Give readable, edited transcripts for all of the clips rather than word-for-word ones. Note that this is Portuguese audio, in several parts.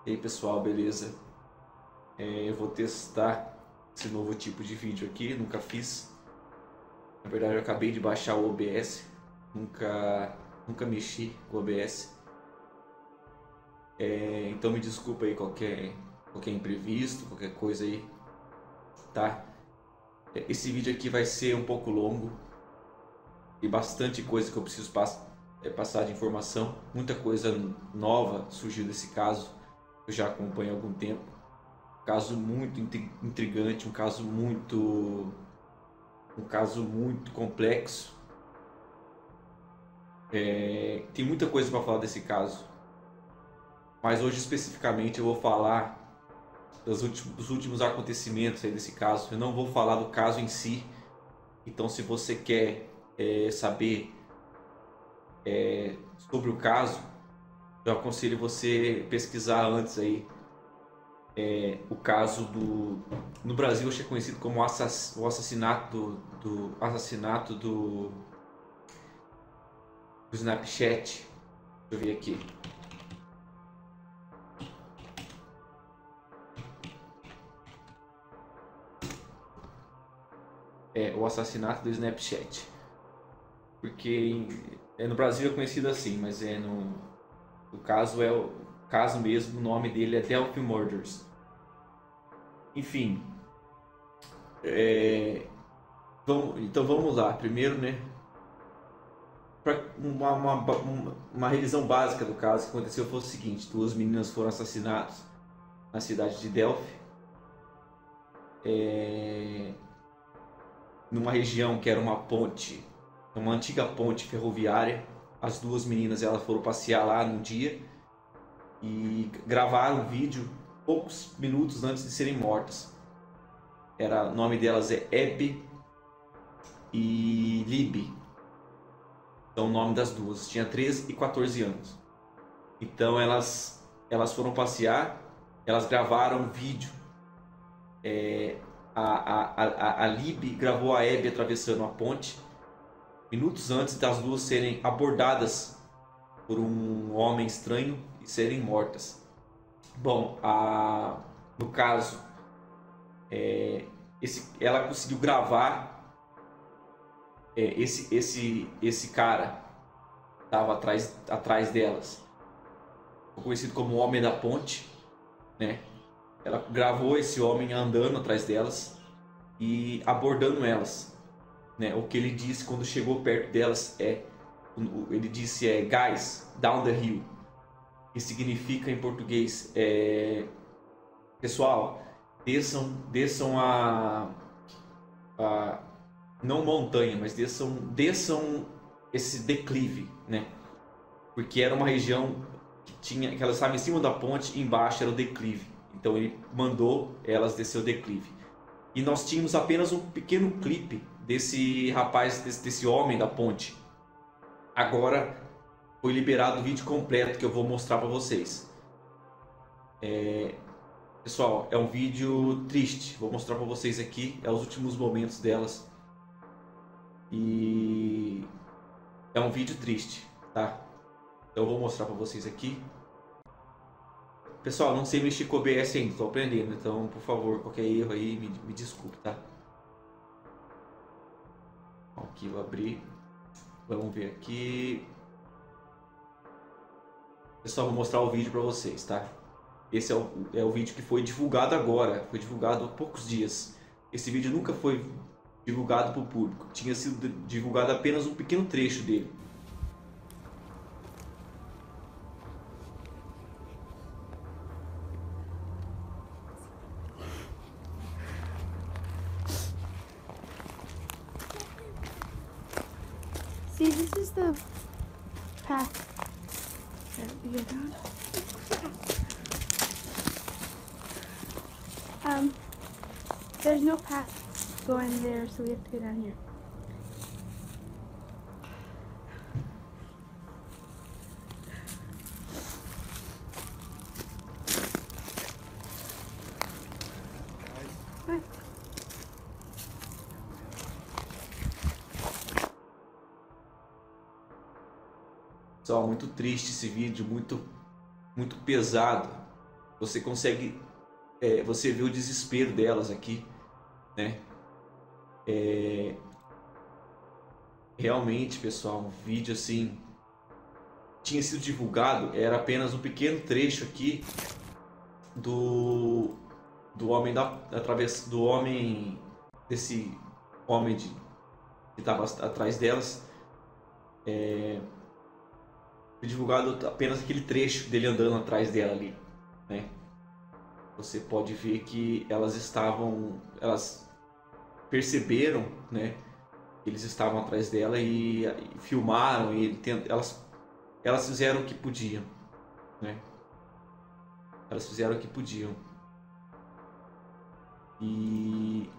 E aí pessoal, beleza? Eu vou testar esse novo tipo de vídeo aqui, nunca fiz. Na verdade eu acabei de baixar o OBS, nunca mexi com o OBS. Então me desculpa aí qualquer imprevisto, qualquer coisa aí, tá? Esse vídeo aqui vai ser um pouco longo. Tem bastante coisa que eu preciso passar de informação. Muita coisa nova surgiu desse caso, eu já acompanho há algum tempo. Caso muito intrigante, um caso muito complexo. Tem muita coisa para falar desse caso, mas hoje especificamente eu vou falar dos últimos acontecimentos aí desse caso. Eu não vou falar do caso em si. Então, se você quer saber sobre o caso, eu aconselho você pesquisar antes aí. O caso no Brasil é conhecido como o assassinato do Snapchat. Deixa eu ver aqui. O assassinato do Snapchat. Porque no Brasil é conhecido assim, mas no caso o caso mesmo, o nome dele é Delphi Murders. Enfim, então vamos lá. Primeiro, né, para uma revisão básica do caso, que aconteceu foi o seguinte: duas meninas foram assassinadas na cidade de Delphi, numa região que era uma ponte, uma antiga ponte ferroviária. As duas meninas elas foram passear lá no dia e gravaram um vídeo poucos minutos antes de serem mortas. O nome delas é Abby e Libby. Então o nome das duas, tinha 13 e 14 anos. Então elas foram passear, elas gravaram um vídeo. A Libby gravou a Abby atravessando a ponte minutos antes das duas serem abordadas por um homem estranho e serem mortas. Bom, no caso, ela conseguiu gravar. Esse cara estava atrás delas, conhecido como o Homem da Ponte, né? Ela gravou esse homem andando atrás delas e abordando elas, né? O que ele disse quando chegou perto delas ele disse guys, down the hill, que significa em português pessoal, desçam a não montanha, mas desçam esse declive, né? Porque era uma região que ela estava em cima da ponte e embaixo era o declive. Então ele mandou elas descer o declive. E nós tínhamos apenas um pequeno clipe desse rapaz, desse homem da ponte. Agora foi liberado o vídeo completo que eu vou mostrar para vocês. Pessoal, é um vídeo triste. Vou mostrar para vocês aqui. É os últimos momentos delas. E é um vídeo triste, tá? Então eu vou mostrar para vocês aqui. Pessoal, não sei mexer com o OBS ainda, estou aprendendo. Então, por favor, qualquer erro aí, me desculpe, tá? Aqui, vou abrir. Vamos ver aqui. Pessoal, vou mostrar o vídeo para vocês, tá? Esse é o vídeo que foi divulgado agora. Foi divulgado há poucos dias. Esse vídeo nunca foi divulgado para o público. Tinha sido divulgado apenas um pequeno trecho dele. See, this is the path that we go down. There's no path going there, so we have to go down here. What? Pessoal, muito triste esse vídeo, muito pesado. Você consegue, você vê o desespero delas aqui, né? Realmente, pessoal, um vídeo assim tinha sido divulgado, era apenas um pequeno trecho aqui do homem do homem, desse homem que estava atrás delas. Foi divulgado apenas aquele trecho dele andando atrás dela ali, né? Você pode ver que elas perceberam, né? Eles estavam atrás dela e filmaram e elas fizeram o que podiam, né? Elas fizeram o que podiam. E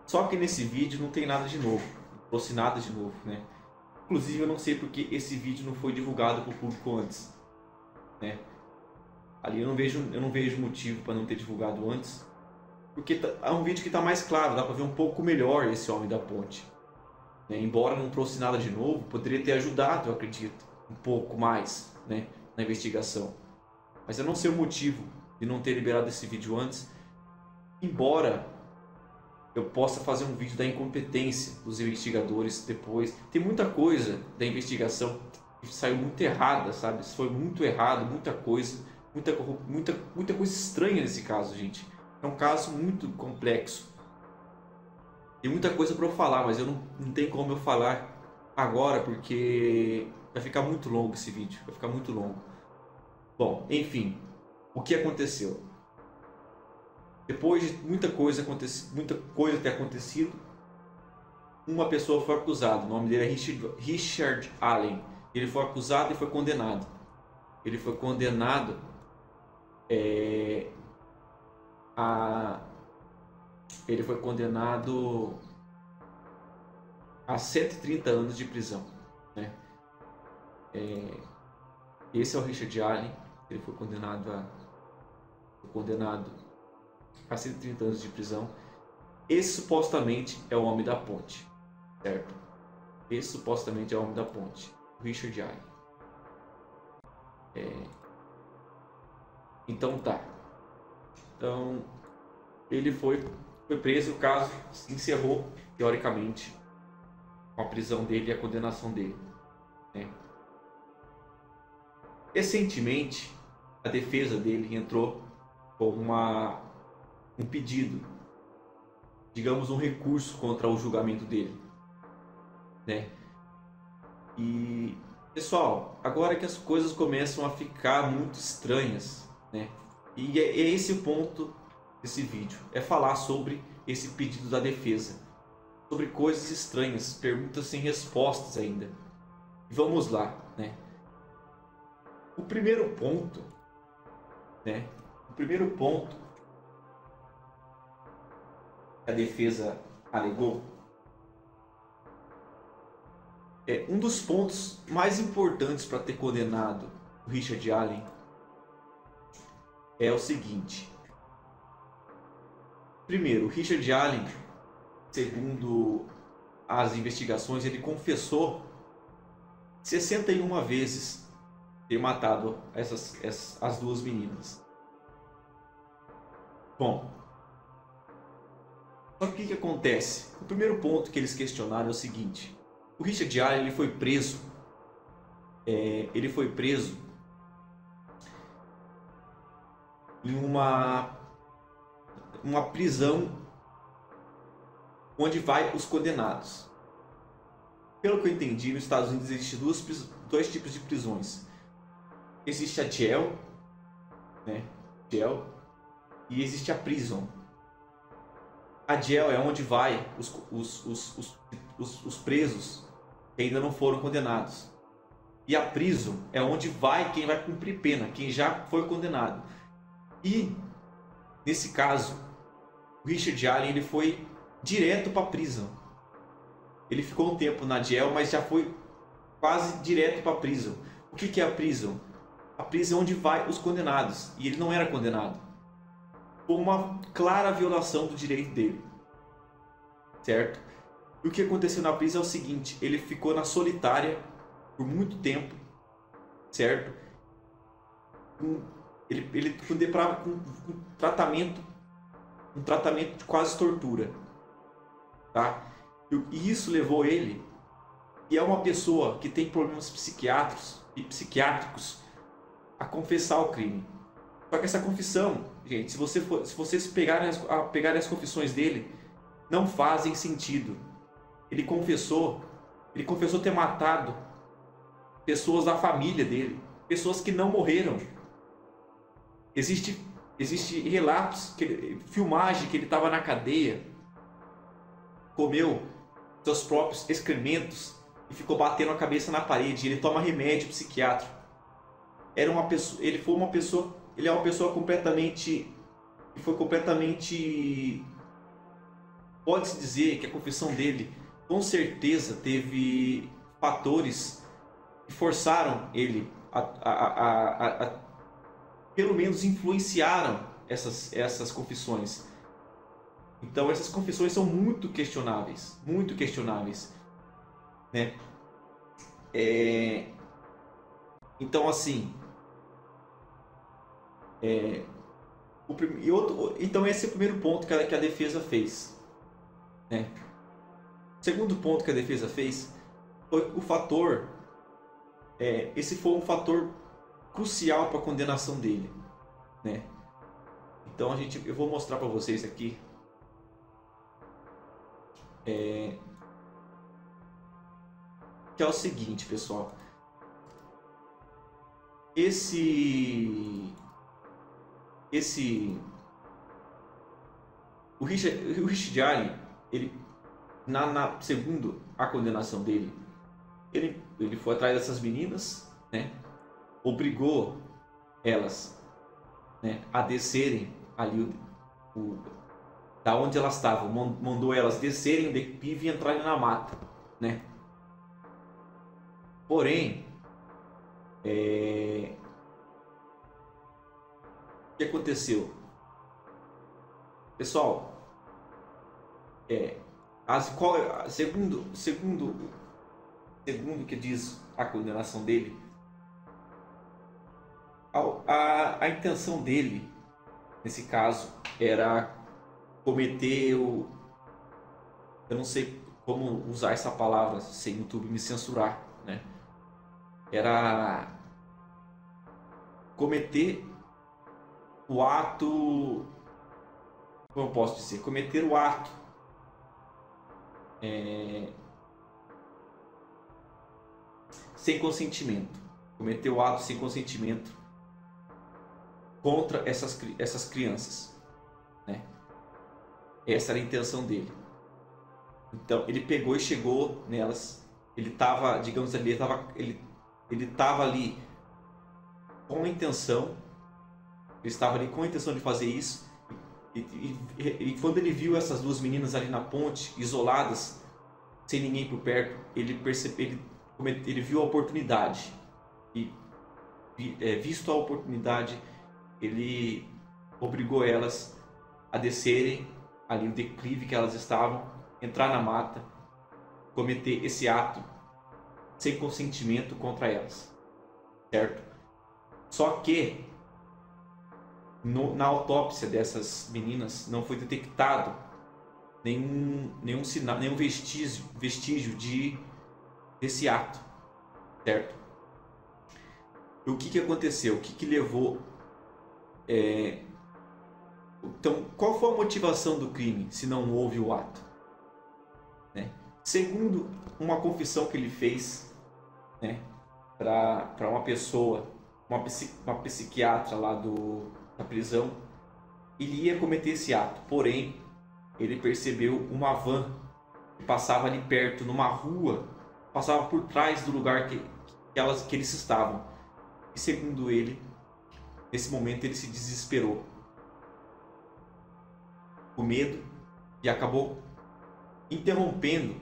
só que nesse vídeo não tem nada de novo, não trouxe nada de novo, né? Inclusive eu não sei porque esse vídeo não foi divulgado para o público antes, né? Ali eu não vejo motivo para não ter divulgado antes, porque é um vídeo que está mais claro, dá para ver um pouco melhor esse homem da ponte, né? Embora não trouxe nada de novo, poderia ter ajudado, eu acredito, um pouco mais, né, na investigação. Mas eu não sei o motivo de não ter liberado esse vídeo antes, embora eu possa fazer um vídeo da incompetência dos investigadores depois. Tem muita coisa da investigação que saiu muito errada, sabe? Foi muito errado, muita coisa coisa estranha nesse caso, gente. É um caso muito complexo. Tem muita coisa para eu falar, mas eu não tem como eu falar agora porque vai ficar muito longo esse vídeo, vai ficar muito longo. Bom, enfim, o que aconteceu? Depois de muita coisa ter acontecido, uma pessoa foi acusada. O nome dele é Richard Allen. Ele foi acusado e foi condenado. Ele foi condenado a 130 anos de prisão, né? Esse é o Richard Allen. Ele foi condenado a 130 anos de prisão. Esse supostamente é o homem da ponte, certo? Esse supostamente é o homem da ponte, Richard Allen. Então tá. Então ele foi preso, o caso se encerrou teoricamente com a prisão dele e a condenação dele, né? Recentemente a defesa dele entrou com um pedido, digamos um recurso contra o julgamento dele, né? E pessoal, agora que as coisas começam a ficar muito estranhas, né? E é esse o ponto desse vídeo, é falar sobre esse pedido da defesa, sobre coisas estranhas, perguntas sem respostas ainda. E vamos lá, né? O primeiro ponto, né? O primeiro ponto que a defesa alegou um dos pontos mais importantes para ter condenado o Richard Allen é o seguinte. Primeiro, o Richard Allen, segundo as investigações, ele confessou 61 vezes ter matado as duas meninas. Bom, só que o que acontece? O primeiro ponto que eles questionaram é o seguinte: o Richard Allen ele foi preso em uma prisão onde vai os condenados. Pelo que eu entendi, nos Estados Unidos existem dois tipos de prisões. Existe a jail, né? Jail, e existe a prison. A jail é onde vai os presos que ainda não foram condenados. E a prison é onde vai quem vai cumprir pena, quem já foi condenado. E nesse caso, o Richard Allen ele foi direto para a prison. Ele ficou um tempo na jail, mas já foi quase direto para a prison. O que é a prison? A prisão é onde vai os condenados, e ele não era condenado. Foi uma clara violação do direito dele, certo? E o que aconteceu na prisão é o seguinte: ele ficou na solitária por muito tempo, certo? ele condeprava com um tratamento de quase tortura, tá? E isso levou ele, e é uma pessoa que tem problemas psiquiátricos, a confessar o crime. Só que essa confissão, gente, se vocês pegarem as confissões dele, não fazem sentido. Ele confessou ter matado pessoas da família dele, pessoas que não morreram. Existe relatos, filmagem que ele estava na cadeia, comeu seus próprios excrementos e ficou batendo a cabeça na parede. Ele toma remédio psiquiátrico. Ele é uma pessoa completamente, pode-se dizer que a confissão dele com certeza teve fatores que forçaram ele pelo menos influenciaram essas confissões. Então essas confissões são muito questionáveis, né? Então assim, então esse é o primeiro ponto que a defesa fez, né? O segundo ponto que a defesa fez foi o fator, esse foi um fator crucial para a condenação dele, né? Então eu vou mostrar para vocês aqui, que é o seguinte, pessoal. O Richard Allen, ele segundo a condenação dele, ele foi atrás dessas meninas, né? Obrigou elas, né, a descerem ali da onde elas estavam, mandou elas descerem o declive e entrarem na mata, né? Porém, o que aconteceu? Pessoal, segundo o que diz a condenação dele, a intenção dele, nesse caso, era cometer eu não sei como usar essa palavra sem o YouTube me censurar, né? Era cometer o ato, como eu posso dizer, cometer o ato sem consentimento, contra essas crianças, né? Essa era a intenção dele. Então ele pegou e chegou nelas. Ele estava, digamos ali, ele estava ali com a intenção. Ele estava ali com a intenção de fazer isso. E quando ele viu essas duas meninas ali na ponte, isoladas, sem ninguém por perto, ele viu a oportunidade. E visto a oportunidade, ele obrigou elas a descerem ali o declive que elas estavam, entrar na mata, cometer esse ato sem consentimento contra elas, certo? Só que na autópsia dessas meninas não foi detectado nenhum sinal, nenhum vestígio desse ato, certo? E o que aconteceu? O que levou? Então, qual foi a motivação do crime se não houve o ato, né? Segundo uma confissão que ele fez, né, para uma pessoa, uma psiquiatra lá da prisão, ele ia cometer esse ato, porém ele percebeu uma van que passava ali perto, numa rua, passava por trás do lugar que eles estavam. E segundo ele, nesse momento ele se desesperou com medo e acabou interrompendo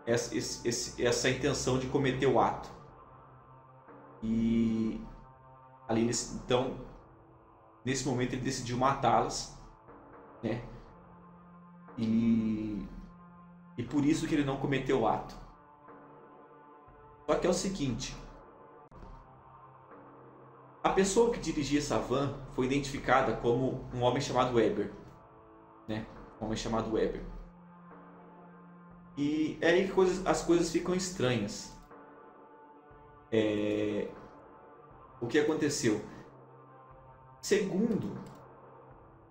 essa intenção de cometer o ato. E ali nesse momento ele decidiu matá-las, né? E por isso que ele não cometeu o ato. Só que é o seguinte: A pessoa que dirigia essa van foi identificada como um homem chamado Weber, né? Um homem chamado Weber. E é aí que as coisas ficam estranhas. O que aconteceu? Segundo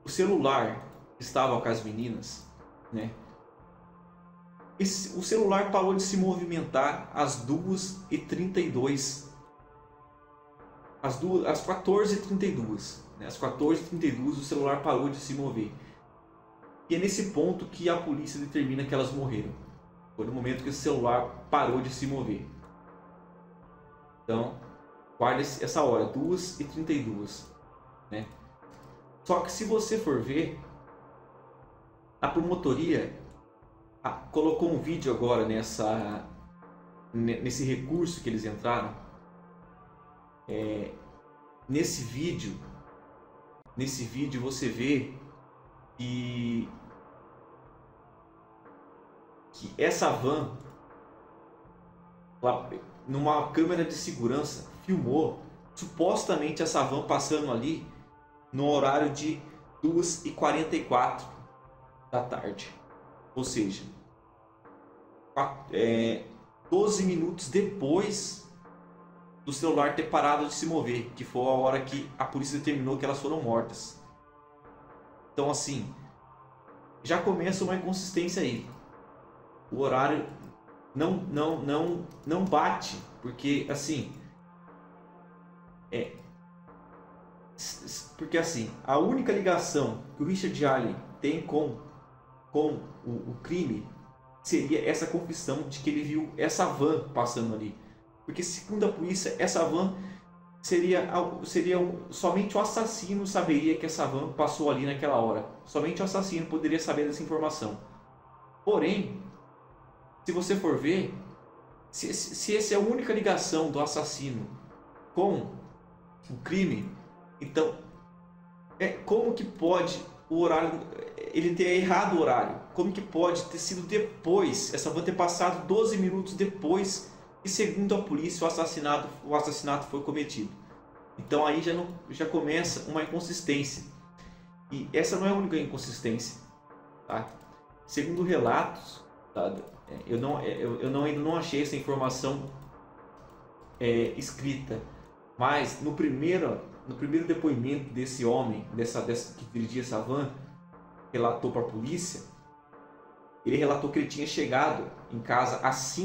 o celular que estava com as meninas, né? O celular parou de se movimentar às 2h32. Às 14h32. Né? Às 14h32 o celular parou de se mover. E é nesse ponto que a polícia determina que elas morreram. Foi no momento que o celular parou de se mover. Então, guarda essa hora, 2h32. Né? Só que se você for ver, a promotoria colocou um vídeo agora nesse recurso que eles entraram. Nesse vídeo você vê que essa van, numa câmera de segurança, filmou supostamente essa van passando ali no horário de 2h44 da tarde. Ou seja, 12 minutos depois do celular ter parado de se mover, que foi a hora que a polícia determinou que elas foram mortas. Então, assim, já começa uma inconsistência aí. O horário não bate, porque assim, porque assim, a única ligação que o Richard Allen tem com o crime seria essa confissão de que ele viu essa van passando ali. Porque segundo a polícia, essa van somente o assassino saberia que essa van passou ali naquela hora. Somente o assassino poderia saber dessa informação. Porém, se você for ver, se essa é a única ligação do assassino com o crime, então como que pode o horário, ele ter errado o horário? Como que pode ter sido depois, essa van ter passado 12 minutos depois que, segundo a polícia, o assassinato foi cometido? Então aí já começa uma inconsistência. E essa não é a única inconsistência, tá? Segundo relatos, tá? Ainda não achei essa informação escrita, mas no primeiro depoimento desse homem, que dirigia essa van, relatou para a polícia, ele relatou que ele tinha chegado em casa às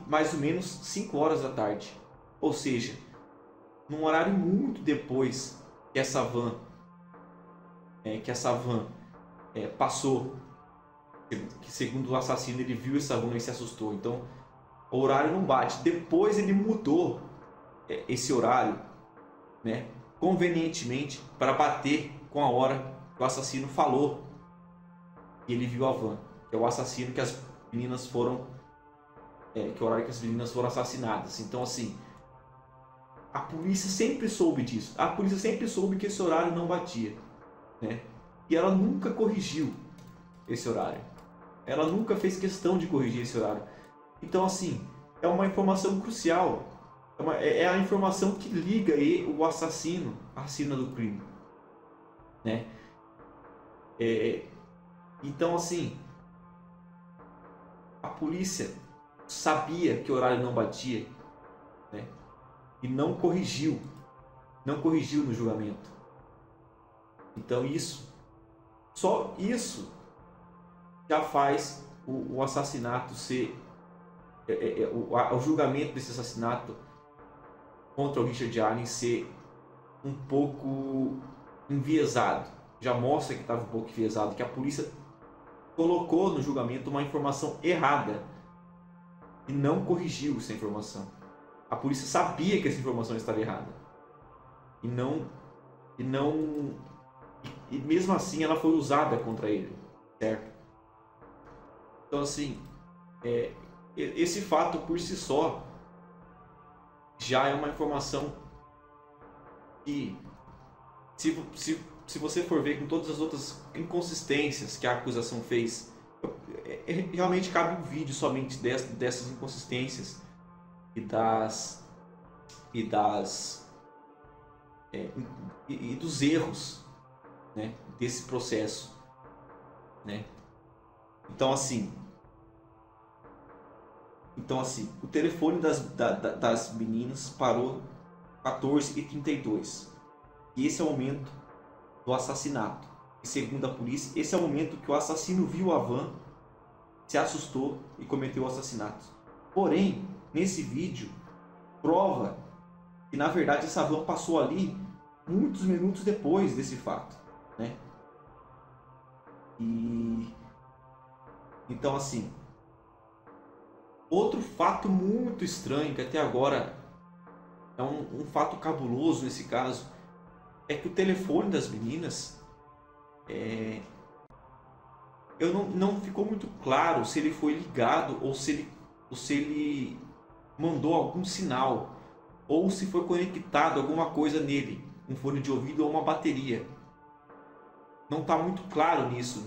mais ou menos 5 horas da tarde. Ou seja, num horário muito depois que essa van passou, que segundo o assassino ele viu essa van e se assustou. Então o horário não bate. Depois ele mudou esse horário, né, convenientemente para bater com a hora que o assassino falou que ele viu a van, que é o assassino que as meninas foram, que é o horário que as meninas foram assassinadas. Então assim, a polícia sempre soube disso. A polícia sempre soube que esse horário não batia, né? E ela nunca corrigiu esse horário. Ela nunca fez questão de corrigir esse horário. Então assim, é uma informação crucial. É a informação que liga o assassino à cena do crime, né? Então assim, a polícia sabia que o horário não batia, né? E não corrigiu no julgamento. Então só isso já faz o assassinato ser, o julgamento desse assassinato contra o Richard Allen ser um pouco enviesado. Já mostra que estava um pouco enviesado, que a polícia colocou no julgamento uma informação errada e não corrigiu essa informação. A polícia sabia que essa informação estava errada e mesmo assim ela foi usada contra ele, certo? Então assim, esse fato por si só já é uma informação que, se você for ver com todas as outras inconsistências que a acusação fez, realmente cabe um vídeo somente dessas inconsistências e das e dos erros, né, desse processo, né? Então assim, o telefone das meninas parou 14h32. E esse é o momento do assassinato. E segundo a polícia, esse é o momento que o assassino viu a van, se assustou e cometeu o assassinato. Porém, nesse vídeo, prova que na verdade essa van passou ali muitos minutos depois desse fato, né? E então assim, outro fato muito estranho que até agora é um fato cabuloso nesse caso é que o telefone das meninas não ficou muito claro se ele foi ligado ou se ele mandou algum sinal ou se foi conectado alguma coisa nele, um fone de ouvido ou uma bateria. Não está muito claro nisso,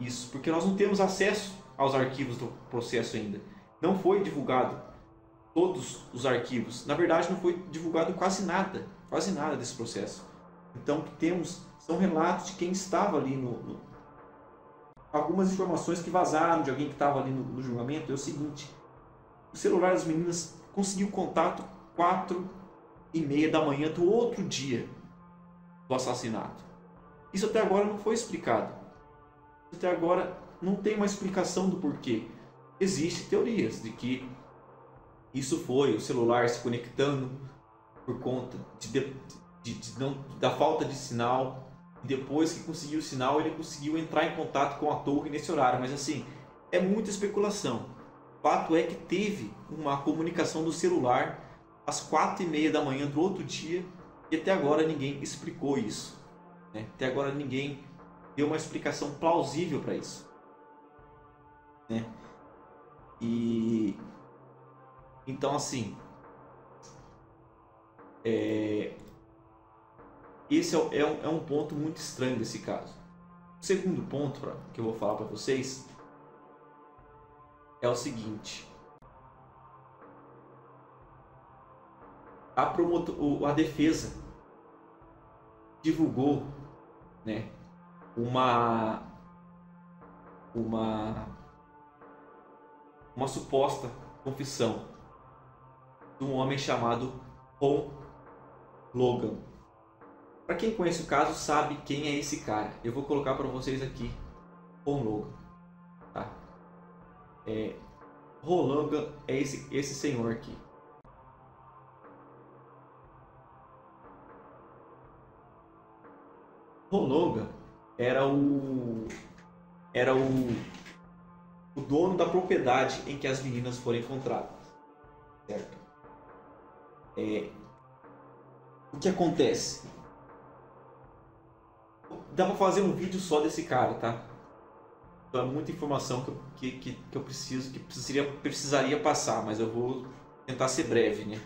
isso, porque nós não temos acesso aos arquivos do processo ainda. Não foi divulgado todos os arquivos. Na verdade, não foi divulgado quase nada desse processo. Então, o que temos são relatos de quem estava ali algumas informações que vazaram de alguém que estava ali no julgamento. É o seguinte: o celular das meninas conseguiu contato 4h30 da manhã do outro dia do assassinato. Isso até agora não foi explicado. Até agora não tem uma explicação do porquê. Existem teorias de que isso foi o celular se conectando por conta da falta de sinal. E depois que conseguiu o sinal, ele conseguiu entrar em contato com a torre nesse horário. Mas assim, é muita especulação. O fato é que teve uma comunicação do celular às 4h30 da manhã do outro dia e até agora ninguém explicou isso, né? Até agora ninguém deu uma explicação plausível para isso, né? E então assim, esse é um ponto muito estranho desse caso. O segundo ponto que eu vou falar para vocês é o seguinte: a defesa divulgou, né, uma suposta confissão de um homem chamado Ron Logan. Para quem conhece o caso sabe quem é esse cara. Eu vou colocar para vocês aqui Ron Logan, tá? Ron Logan é esse senhor aqui. Ron Logan era o dono da propriedade em que as meninas foram encontradas, certo? O que acontece? Dá para fazer um vídeo só desse cara, tá? Então é muita informação que eu precisaria passar, mas eu vou tentar ser breve, né?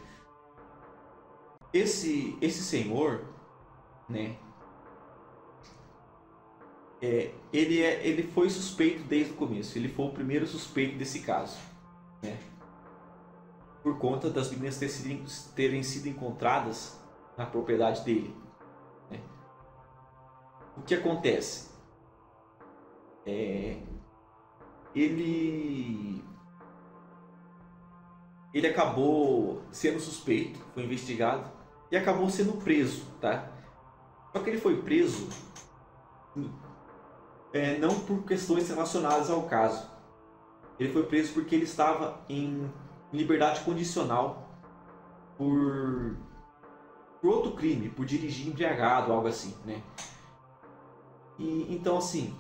Esse senhor, né? Ele foi suspeito desde o começo. Ele foi o primeiro suspeito desse caso, né? Por conta das meninas terem sido encontradas na propriedade dele, né? O que acontece? Ele acabou sendo suspeito, foi investigado e acabou sendo preso, tá? Só que ele foi preso não por questões relacionadas ao caso. Ele foi preso porque ele estava em liberdade condicional por outro crime, por dirigir embriagado, algo assim, né? E então assim,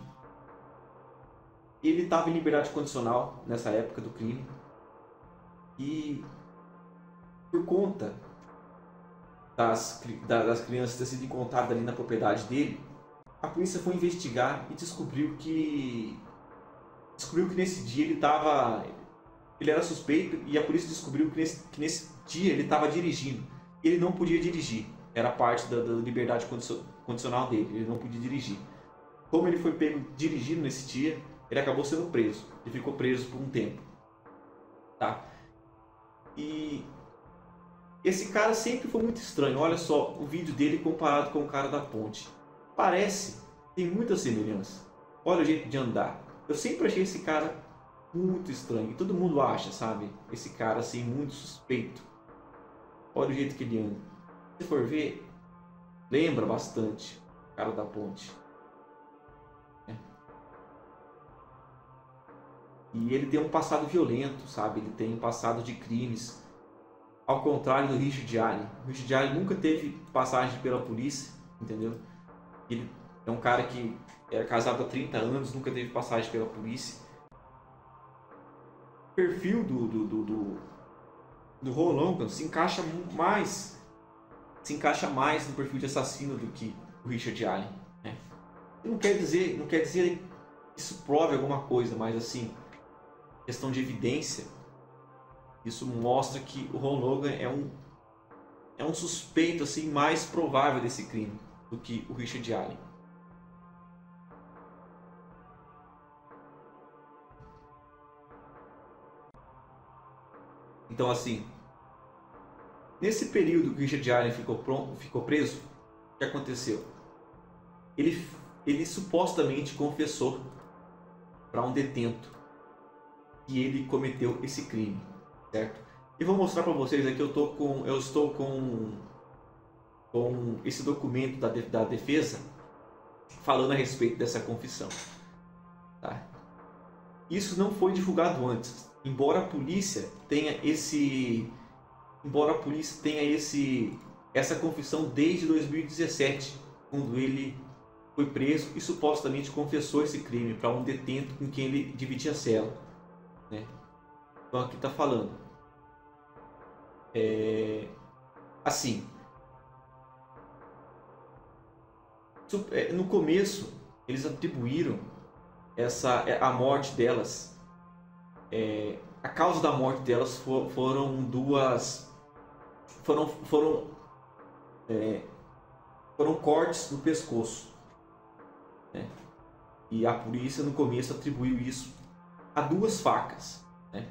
ele estava em liberdade condicional nessa época do crime e por conta das crianças terem sido encontradas ali na propriedade dele, a polícia foi investigar e descobriu que nesse dia ele era suspeito e a polícia descobriu que nesse dia ele estava dirigindo. Ele não podia dirigir, era parte da liberdade condicional dele, ele não podia dirigir. Como ele foi pego dirigindo nesse dia, ele acabou sendo preso. Ele ficou preso por um tempo, tá? E esse cara sempre foi muito estranho. Olha só o vídeo dele comparado com o cara da ponte. Parece, tem muita semelhança. Olha o jeito de andar. Eu sempre achei esse cara muito estranho. E todo mundo acha, sabe? Esse cara assim, muito suspeito. Olha o jeito que ele anda. Se for ver, lembra bastante o cara da ponte. E ele tem um passado violento, sabe? Ele tem um passado de crimes. Ao contrário do Richard Allen. O Richard Allen nunca teve passagem pela polícia, entendeu? Ele é um cara que era casado há 30 anos, nunca teve passagem pela polícia. O perfil do Ron Logan se encaixa mais no perfil de assassino do que o Richard Allen, né? Não quer dizer que isso prove alguma coisa, mas assim, questão de evidência, isso mostra que o Ron Logan é um suspeito assim mais provável desse crime do que o Richard Allen. Então assim, nesse período que o Richard Allen ficou preso, o que aconteceu? Ele supostamente confessou para um detento que ele cometeu esse crime, certo? E vou mostrar para vocês aqui, eu estou com esse documento da defesa falando a respeito dessa confissão, tá? Isso não foi divulgado antes, embora a polícia tenha essa confissão desde 2017, quando ele foi preso e supostamente confessou esse crime para um detento com quem ele dividia cela, né? Então aqui está falando assim, no começo eles atribuíram a morte delas, a causa da morte delas foram cortes no pescoço, né? E a polícia no começo atribuiu isso a 2 facas, né?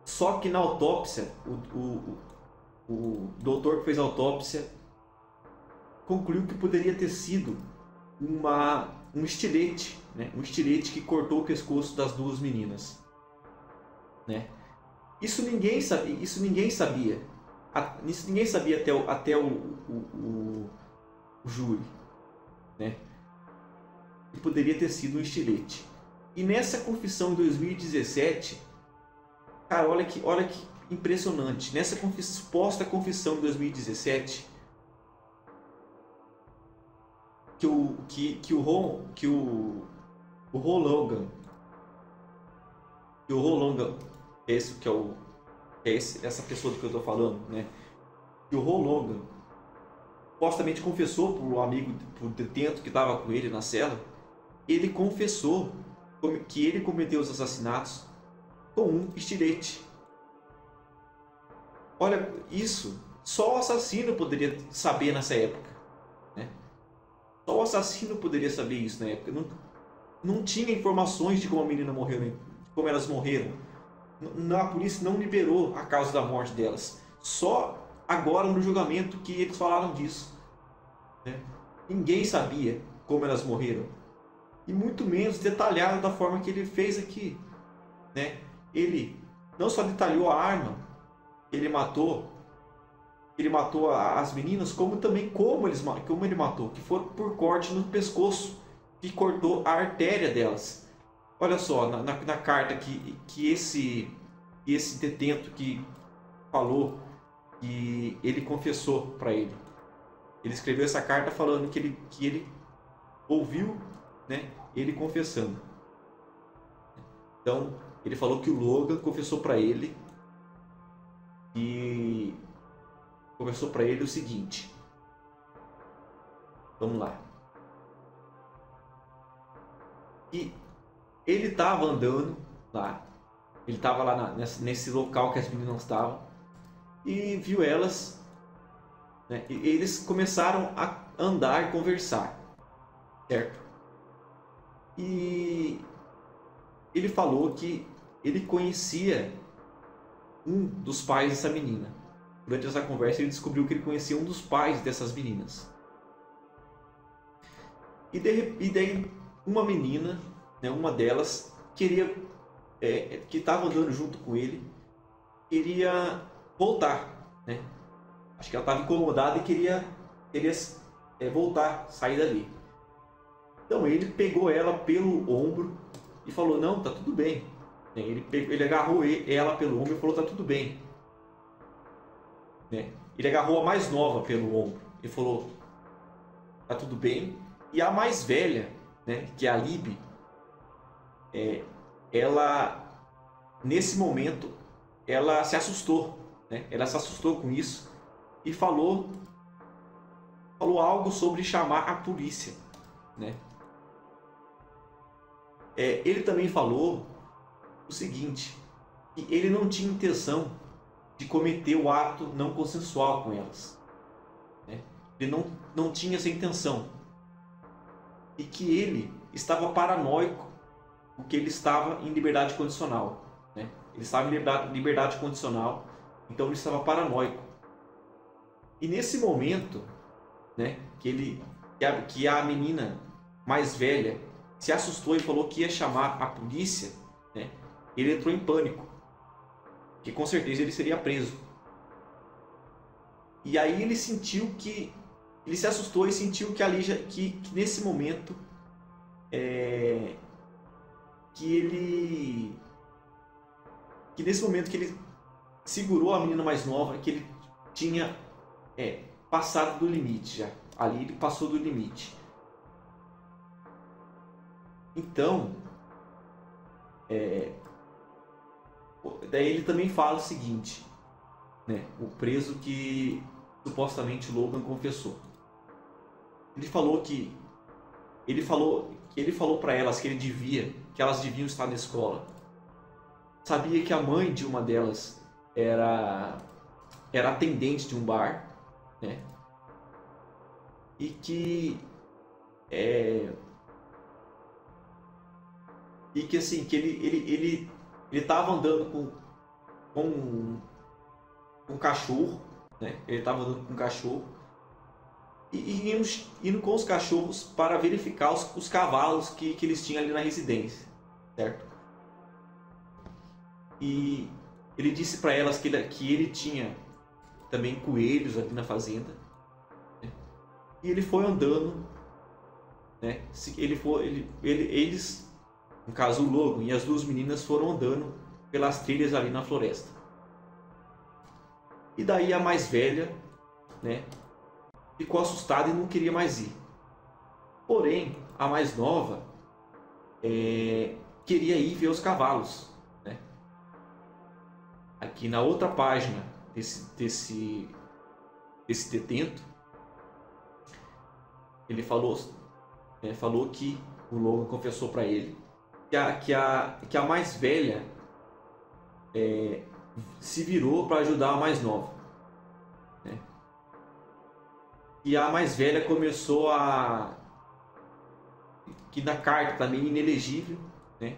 Só que na autópsia, o doutor que fez a autópsia concluiu que poderia ter sido um estilete, né? Um estilete que cortou o pescoço das 2 meninas, né? Isso ninguém sabia. Isso ninguém sabia até o júri, né? Que poderia ter sido um estilete. E nessa confissão em 2017, cara, olha que impressionante. Nessa suposta confissão de 2017, que o Ron Logan, essa pessoa do que eu estou falando, né? Que o Ron Logan supostamente confessou para o amigo, para o detento que estava com ele na cela. Ele confessou que ele cometeu os assassinatos com um estilete. Olha, isso só o assassino poderia saber nessa época, né? Só o assassino poderia saber isso na época. Não tinha informações de como a menina morreu, de como elas morreram. A polícia não liberou a causa da morte delas. Só agora no julgamento que eles falaram disso, né? Ninguém sabia como elas morreram. E muito menos detalhado da forma que ele fez aqui, né? Ele não só detalhou a arma que ele matou as meninas, como também como ele matou, que foi por corte no pescoço, que cortou a artéria delas. Olha só, na carta que esse detento que falou que ele confessou para ele. Ele escreveu essa carta falando que ele ouviu, né, ele confessando. Então, ele falou que o Logan confessou para ele o seguinte. Vamos lá. E ele estava andando lá. Ele estava lá nesse local que as meninas estavam e viu elas, né? E eles começaram a andar e conversar, certo? E ele falou que ele conhecia um dos pais dessa menina. Durante essa conversa ele descobriu que ele conhecia um dos pais dessas meninas. E daí uma menina, né, uma delas, queria, que estava andando junto com ele, queria voltar, né? Acho que ela estava incomodada e queria voltar, sair dali. Então ele pegou ela pelo ombro e falou: não, tá tudo bem. Ele agarrou ela pelo ombro e falou: tá tudo bem. Ele agarrou a mais nova pelo ombro e falou: tá tudo bem. E a mais velha, né, que é a Libby, ela, nesse momento, ela se assustou, né? Ela se assustou com isso e falou algo sobre chamar a polícia, né? Ele também falou o seguinte, que ele não tinha intenção de cometer o ato não consensual com elas, né? Ele não tinha essa intenção e que ele estava paranoico porque ele estava em liberdade condicional, né? Ele estava em liberdade condicional, então ele estava paranoico. E nesse momento, né, que a menina mais velha se assustou e falou que ia chamar a polícia, né, ele entrou em pânico, que com certeza ele seria preso. E aí ele sentiu que ele se assustou e sentiu que ali que nesse momento que nesse momento que ele segurou a menina mais nova, que ele tinha passado do limite já. Ali ele passou do limite. Então, daí ele também fala o seguinte, né? O preso que supostamente Logan confessou. Ele falou para elas que elas deviam estar na escola. Sabia que a mãe de uma delas era atendente de um bar, né? E que assim, que ele estava andando com um cachorro, né? Ele estava andando com um cachorro e indo com os cachorros para verificar os cavalos que eles tinham ali na residência, certo? E ele disse para elas que ele tinha também coelhos ali na fazenda, né? E ele foi andando, né? Eles, no caso o Logan e as duas meninas, foram andando pelas trilhas ali na floresta. E daí a mais velha, né, ficou assustada e não queria mais ir. Porém, a mais nova queria ir ver os cavalos, né? Aqui na outra página desse detento, ele falou que o Logan confessou para ele que a mais velha se virou para ajudar a mais nova, né? E a mais velha começou que na carta também inelegível, né?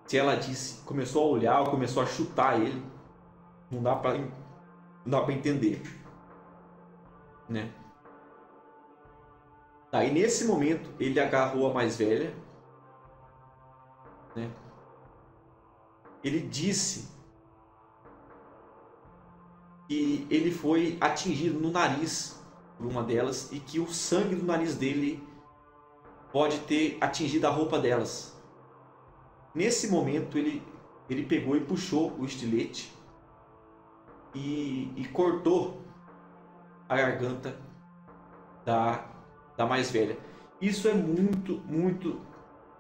Se ela disse, começou a olhar, começou a chutar ele, não dá para entender, né? Aí nesse momento ele agarrou a mais velha, né? Ele disse que ele foi atingido no nariz por uma delas e que o sangue do nariz dele pode ter atingido a roupa delas. Nesse momento ele pegou e puxou o estilete e cortou a garganta da mais velha. Isso é muito, muito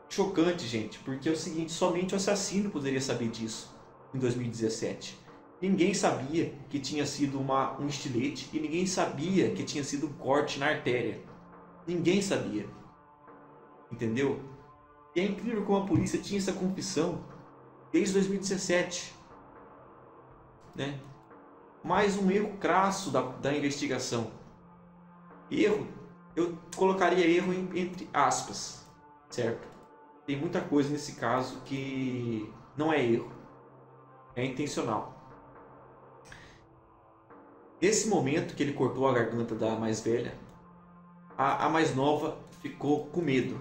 chocante, gente, porque é o seguinte, somente o assassino poderia saber disso em 2017. Ninguém sabia que tinha sido um estilete e ninguém sabia que tinha sido um corte na artéria. Ninguém sabia. Entendeu? E é incrível como a polícia tinha essa confissão desde 2017. Né? Mais um erro crasso da investigação. Erro, eu colocaria erro entre aspas, certo? tem muita coisa nesse caso que não é erro, é intencional. Nesse momento que ele cortou a garganta da mais velha, a mais nova ficou com medo.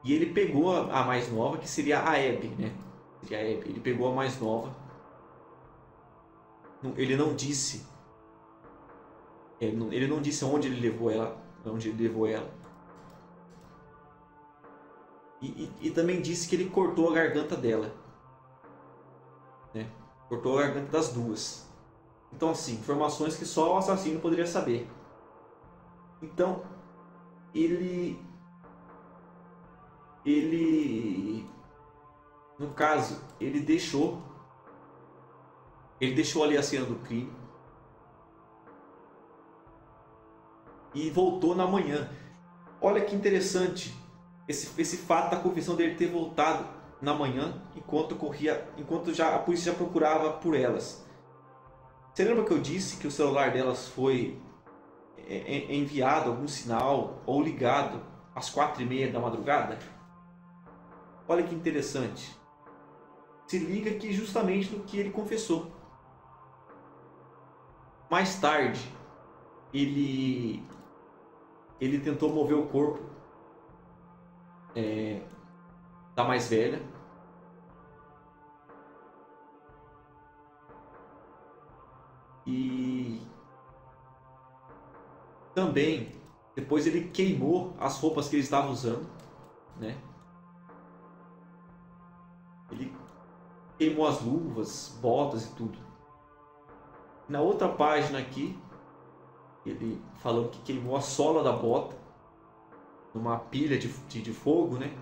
E ele pegou a mais nova, que seria a Abby, né? Seria a Abby. Ele pegou a mais nova. Ele não disse. Ele não disse onde ele levou ela. Onde ele levou ela. E também disse que ele cortou a garganta dela, né? Cortou a garganta das duas. Então, assim, informações que só o assassino poderia saber. Então, no caso, ele deixou ali a cena do crime e voltou na manhã. Olha que interessante esse fato da confissão dele ter voltado na manhã, enquanto já a polícia já procurava por elas. Você lembra que eu disse que o celular delas foi enviado algum sinal ou ligado às 4h30 da madrugada? Olha que interessante. Se liga aqui justamente no que ele confessou. Mais tarde, ele tentou mover o corpo da mais velha. E também, depois ele queimou as roupas que ele estava usando, né? Ele queimou as luvas, botas e tudo. Na outra página aqui, ele falando que queimou a sola da bota numa pilha de fogo, né?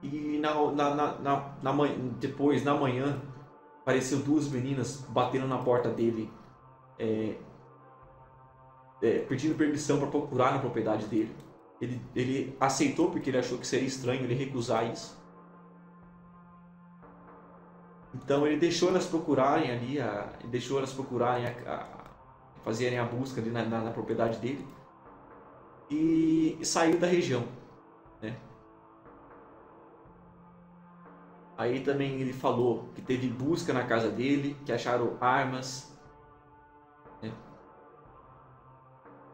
E depois, na manhã, apareceu duas meninas batendo na porta dele, pedindo permissão para procurar na propriedade dele. Ele aceitou porque ele achou que seria estranho ele recusar isso. Então ele deixou elas procurarem ali, fazerem a busca ali na propriedade dele e saiu da região, né? Aí também ele falou que teve busca na casa dele, que acharam armas, né?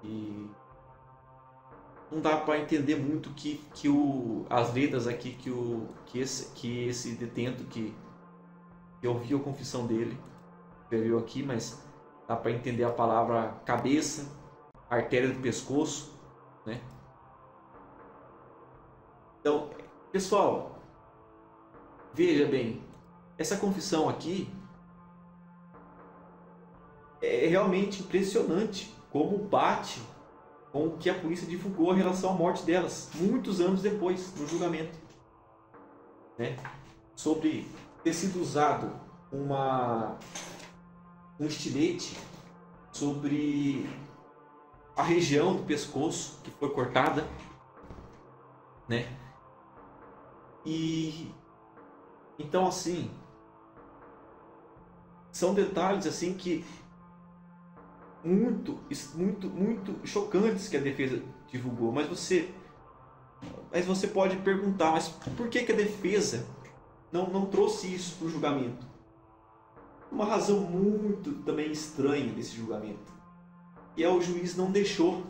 E não dá para entender muito as letras aqui que esse detento que ouviu a confissão dele escreveu aqui, mas dá para entender a palavra cabeça, artéria do pescoço, né? Então, pessoal, veja bem, essa confissão aqui é realmente impressionante como bate com o que a polícia divulgou em relação à morte delas, muitos anos depois, no julgamento, né? Sobre ter sido usado um estilete sobre a região do pescoço que foi cortada, né? E então, assim, são detalhes assim que muito chocantes que a defesa divulgou, mas você pode perguntar, mas por que a defesa não trouxe isso para o julgamento? Uma razão muito também estranha desse julgamento, e o juiz não deixou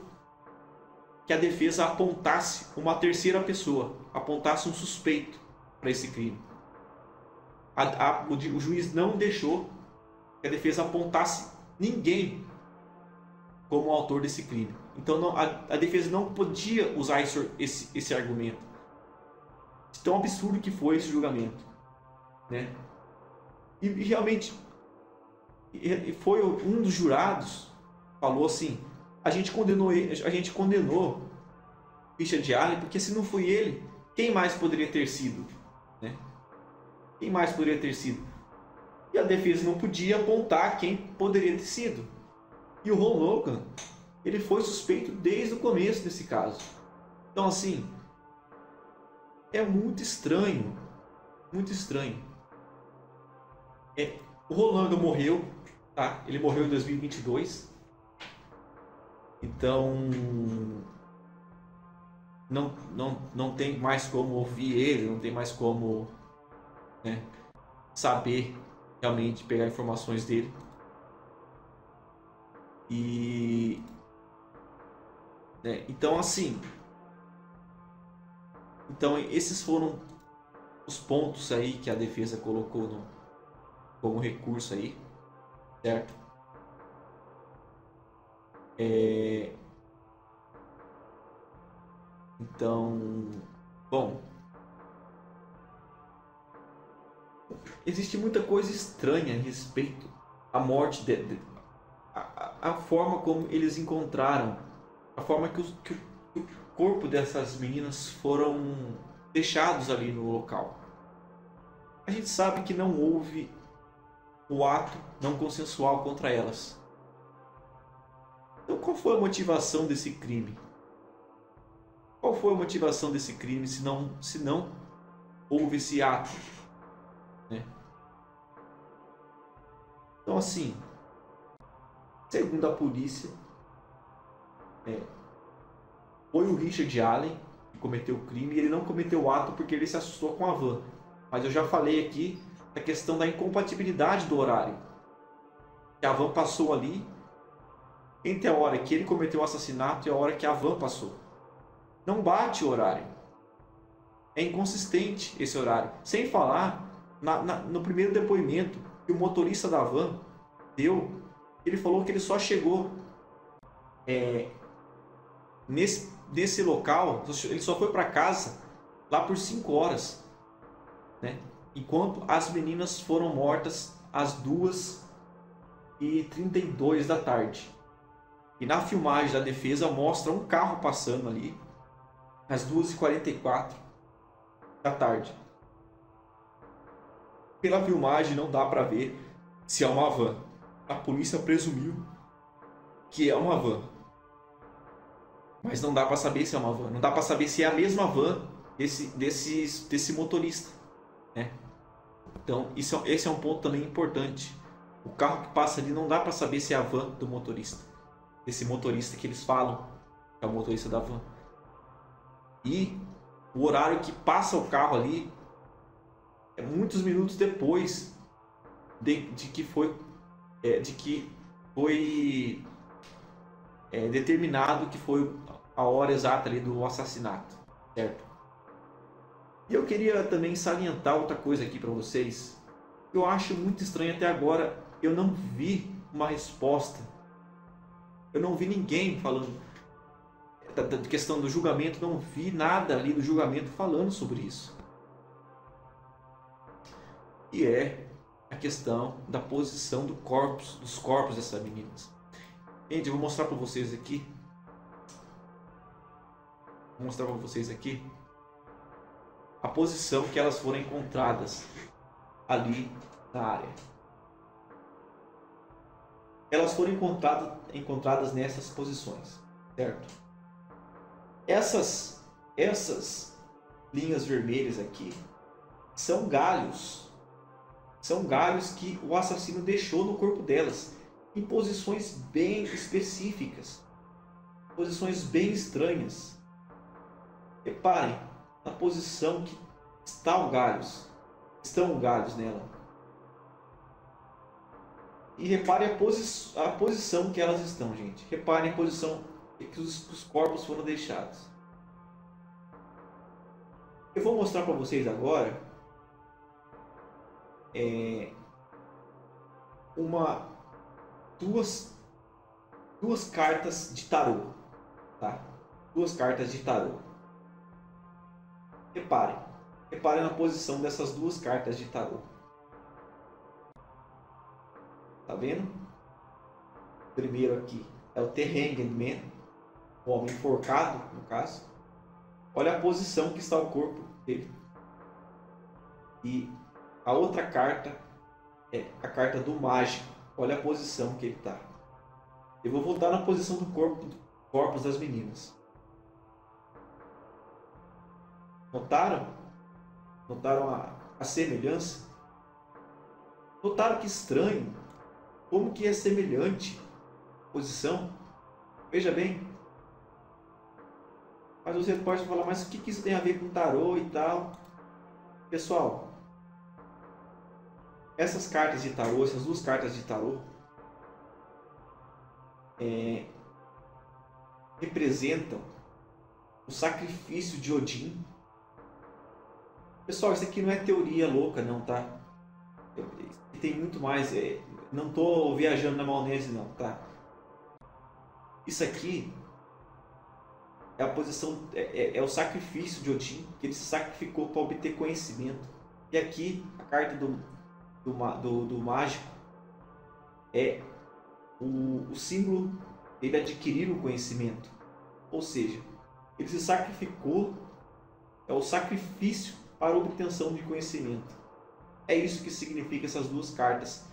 que a defesa apontasse uma terceira pessoa, apontasse um suspeito para esse crime. O juiz não deixou que a defesa apontasse ninguém como autor desse crime. Então a defesa não podia usar esse argumento. Tão absurdo que foi esse julgamento, né? E realmente foi um dos jurados falou assim: a gente condenou Richard Allen porque se não foi ele, quem mais poderia ter sido, né? Quem mais poderia ter sido? E a defesa não podia apontar quem poderia ter sido. E o Ron Logan, ele foi suspeito desde o começo desse caso. Então, assim, é muito estranho. Muito estranho. O Ron Logan morreu, tá? Ele morreu em 2022. Então, não tem mais como ouvir ele, não tem mais como, né, saber realmente pegar informações dele. E né, então assim, então esses foram os pontos aí que a defesa colocou como recurso aí, certo? Então, bom, existe muita coisa estranha a respeito à morte a forma como eles encontraram, a forma que o corpo dessas meninas foram deixados ali no local. A gente sabe que não houve o ato não consensual contra elas. Então, qual foi a motivação desse crime? Qual foi a motivação desse crime se não houve esse ato? Né? Então, assim, segundo a polícia, foi o Richard Allen que cometeu o crime e ele não cometeu o ato porque ele se assustou com a van. Mas eu já falei aqui a questão da incompatibilidade do horário. Que a van passou ali entre a hora que ele cometeu o assassinato e a hora que a van passou. Não bate o horário. É inconsistente esse horário. Sem falar no primeiro depoimento que o motorista da van deu, ele falou que ele só chegou nesse local, ele só foi para casa lá por 5 horas, né? Enquanto as meninas foram mortas às 2h32 da tarde. E na filmagem da defesa mostra um carro passando ali às 2h44 da tarde. Pela filmagem não dá para ver se é uma van. A polícia presumiu que é uma van, mas não dá para saber se é uma van. Não dá para saber se é a mesma van desse motorista, né? Então esse é um ponto também importante. O carro que passa ali não dá para saber se é a van do motorista, esse motorista que eles falam que é o motorista da van. E o horário que passa o carro ali é muitos minutos depois de que foi determinado que foi a hora exata ali do assassinato, certo? E eu queria também salientar outra coisa aqui para vocês. Eu acho muito estranho até agora, eu não vi uma resposta. Eu não vi ninguém falando da questão do julgamento, não vi nada ali do julgamento falando sobre isso. E é a questão da posição dos corpos dessas meninas. Gente, eu vou mostrar para vocês aqui. Vou mostrar para vocês aqui a posição que elas foram encontradas ali na área. Elas foram encontradas nessas posições, certo? Essas linhas vermelhas aqui são galhos. São galhos que o assassino deixou no corpo delas, em posições bem específicas, posições bem estranhas. Reparem na posição que estão galhos nela. E reparem a posição que elas estão, gente. Reparem a posição que os corpos foram deixados. Eu vou mostrar para vocês agora duas cartas de tarô, tá? Duas cartas de tarô. Reparem na posição dessas duas cartas de tarô. Tá vendo? Primeiro aqui é o The Hanged Man, o homem enforcado, no caso. Olha a posição que está o corpo dele. E a outra carta é a carta do mágico. Olha a posição que ele está. Eu vou voltar na posição do corpos das meninas. Notaram? Notaram a semelhança? Notaram que estranho? Como que é semelhante a posição? Veja bem. Mas você pode falar, mas o que isso tem a ver com tarô e tal? Pessoal, essas cartas de tarô, essas duas cartas de tarô, representam o sacrifício de Odin. Pessoal, isso aqui não é teoria louca não, tá? Tem muito mais, não tô viajando na maionese não, tá? Isso aqui é a posição, é o sacrifício de Odin, que ele se sacrificou para obter conhecimento. E aqui a carta do mágico é o símbolo dele adquirir o conhecimento. Ou seja, ele se sacrificou, é o sacrifício para a obtenção de conhecimento. É isso que significa essas duas cartas.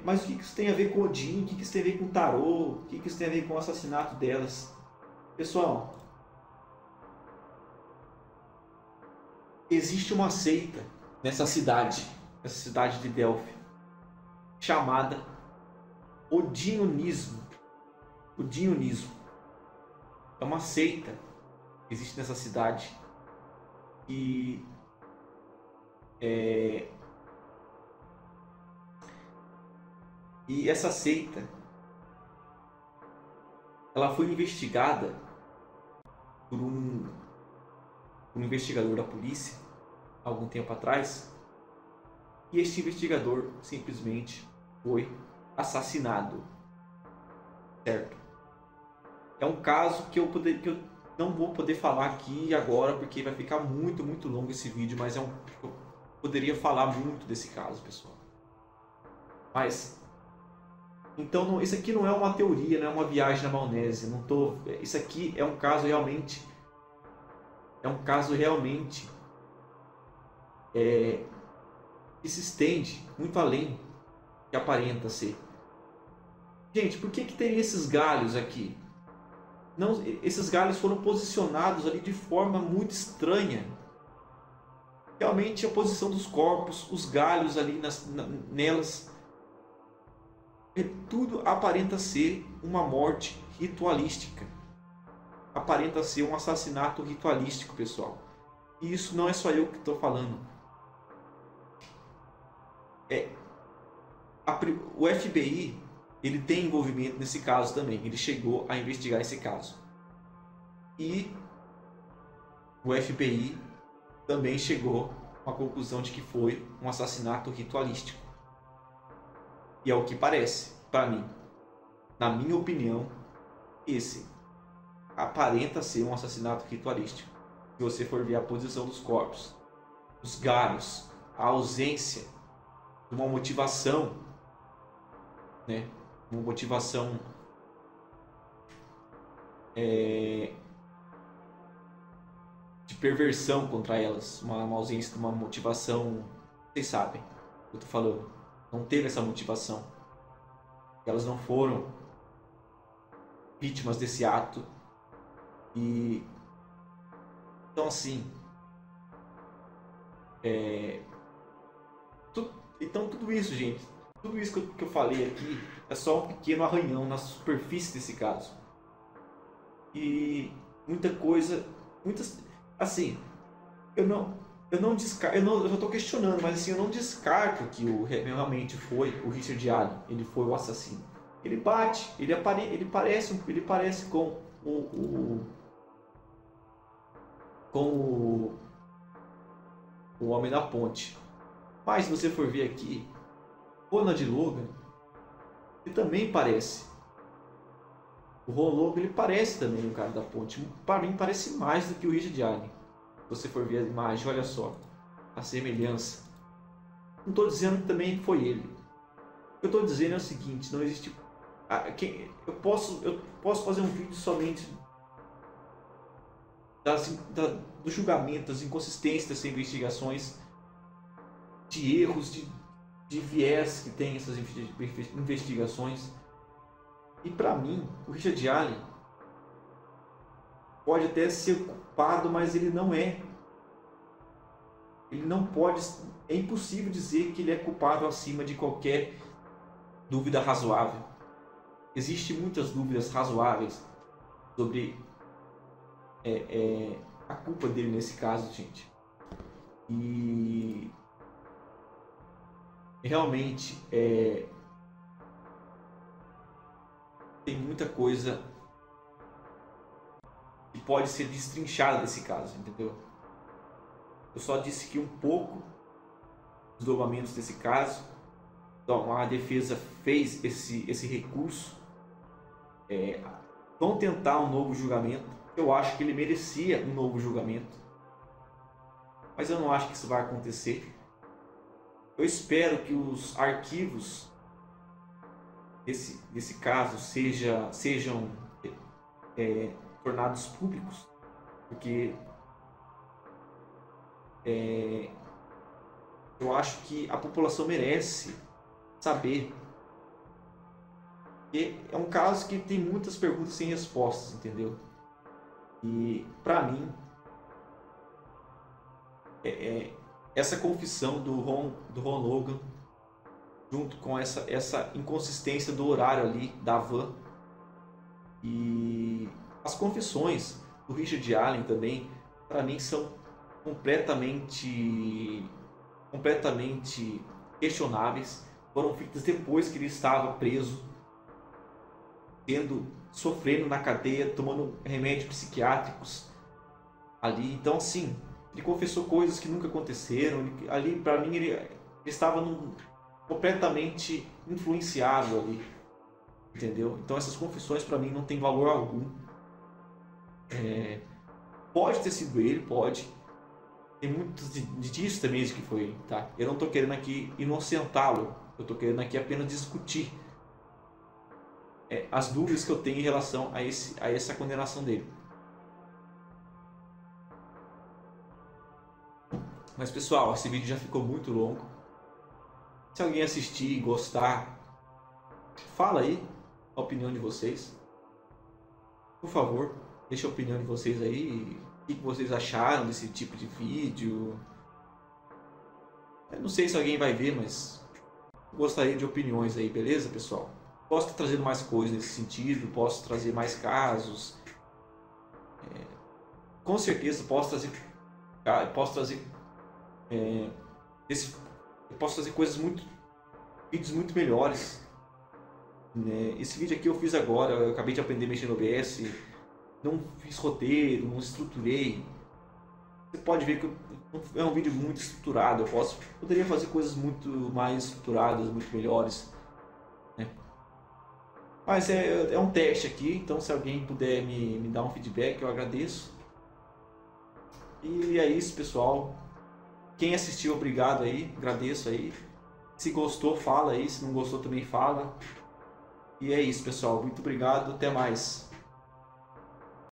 Mas o que isso tem a ver com Odin? O que isso tem a ver com tarô? O que isso tem a ver com o assassinato delas? Pessoal, existe uma seita nessa cidade de Delphi, chamada Odionismo. Odionismo é uma seita que existe nessa cidade e essa seita, ela foi investigada por um investigador da polícia há algum tempo atrás, e este investigador simplesmente foi assassinado, certo? É um caso que eu não vou poder falar aqui agora porque vai ficar muito longo esse vídeo, mas eu poderia falar muito desse caso, pessoal. Mas então isso aqui não é uma teoria, não é uma viagem na maionese, isso aqui é um caso realmente que se estende muito além que aparenta ser. Gente, por que tem esses galhos aqui? Não, esses galhos foram posicionados ali de forma muito estranha. Realmente a posição dos corpos, os galhos ali nelas, tudo aparenta ser uma morte ritualística. Aparenta ser um assassinato ritualístico, pessoal. E isso não é só eu que estou falando. O FBI, ele tem envolvimento nesse caso também. Ele chegou a investigar esse caso. E o FBI também chegou à conclusão de que foi um assassinato ritualístico. E é o que parece, para mim. Na minha opinião, esse aparenta ser um assassinato ritualístico. Se você for ver a posição dos corpos, os galhos, a ausência de uma motivação, né? Uma motivação de perversão contra elas, uma ausência de uma motivação, vocês sabem o que eu tô falando, não teve essa motivação, elas não foram vítimas desse ato. E então assim, tudo isso, gente, tudo isso que eu falei aqui é só um pequeno arranhão na superfície desse caso. E assim, eu já estou questionando, mas assim, eu não descarto que realmente foi o Richard Allen, ele foi o assassino. Ele bate, ele parece com o Homem da Ponte. Mas se você for ver aqui, Ronald Logan, ele também parece. O Ron Logan, ele parece também um cara da ponte. Para mim parece mais do que o Richard Allen. Se você for ver a imagem, olha só a semelhança. Não estou dizendo que também foi ele. O que eu estou dizendo é o seguinte: não existe. Eu posso fazer um vídeo somente do julgamento, das inconsistências dessas investigações, de erros, de viés que tem essas investigações. E para mim, o Richard Allen pode até ser culpado, mas ele não é. Ele não pode. É impossível dizer que ele é culpado acima de qualquer dúvida razoável. Existem muitas dúvidas razoáveis sobre a culpa dele nesse caso, gente. E realmente tem muita coisa que pode ser destrinchada desse caso, entendeu? Eu só disse que um pouco dos desdobramentos desse caso. Então, a defesa fez esse recurso. Vão tentar um novo julgamento. Eu acho que ele merecia um novo julgamento, mas eu não acho que isso vai acontecer. Eu espero que os arquivos desse caso sejam tornados públicos, porque eu acho que a população merece saber. E é um caso que tem muitas perguntas sem respostas, entendeu? E para mim, essa confissão do Ron Logan, junto com essa inconsistência do horário ali da van, e as confissões do Richard Allen também, para mim são completamente questionáveis. Foram feitas depois que ele estava preso, sofrendo na cadeia, tomando remédios psiquiátricos ali. Então, assim, ele confessou coisas que nunca aconteceram. Ali, para mim, ele estava completamente influenciado ali, entendeu? Então, essas confissões para mim não tem valor algum. Pode ter sido ele, pode. Tem muitos disso também que foi, tá? Eu não estou querendo aqui inocentá-lo. Eu estou querendo aqui apenas discutir as dúvidas que eu tenho em relação a essa condenação dele. Mas pessoal, esse vídeo já ficou muito longo. Se alguém assistir e gostar, fala aí a opinião de vocês. Por favor, deixa a opinião de vocês aí. O que vocês acharam desse tipo de vídeo? Eu não sei se alguém vai ver, mas gostaria de opiniões aí, beleza, pessoal? Posso estar trazendo mais coisas nesse sentido, posso trazer mais casos. Com certeza posso trazer vídeos muito melhores. Esse vídeo aqui eu fiz agora, eu acabei de aprender a mexer no OBS, não fiz roteiro, não estruturei. Você pode ver que é um vídeo muito estruturado. Eu poderia fazer coisas muito mais estruturadas, muito melhores, né? Mas é um teste aqui, então se alguém puder me dar um feedback, eu agradeço. E é isso, pessoal. Quem assistiu, obrigado aí, agradeço aí. Se gostou, fala aí, se não gostou também fala. E é isso, pessoal. Muito obrigado, até mais.